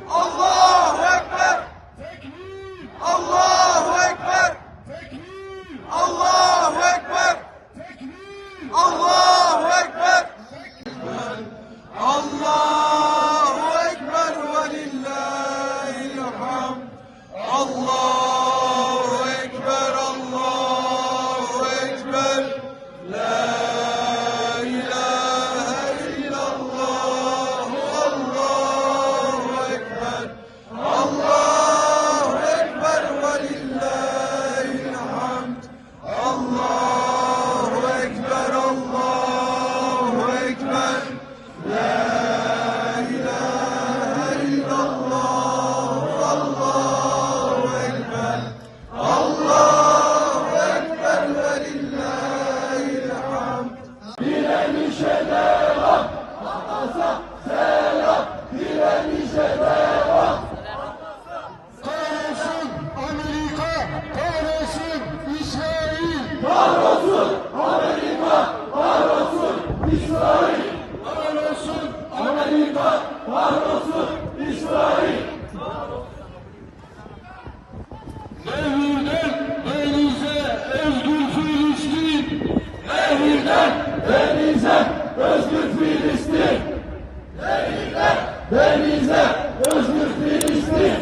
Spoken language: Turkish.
Allahu Ekber! Tekbir! Allahu Ekber! Tekbir! Allahu Ekber! Tekbir! Allahu Ekber! Allahu Ekber ve lillahil hamd. Allahu Ekber, Allahu Ekber. La ilahe illallah. Allahu Ekber. Allahu Ekber ve lillahil hamd. Allahu Ekber, Allahu Ekber. La ilahe illallah. Allahu Ekber. Allahu Ekber ve lillahil hamd. Direnişe devam. Hamas'a selam. Direnişe devam. Kahrolsun Amerika! Kahrolsun İsrail! Kahrolsun Amerika, kahrolsun İsrail. Kahrolsun Amerika, kahrolsun İsrail. Nehirden denize özgür Filistin! Nehirden denize özgür Filistin. Nehirden denize özgür Filistin.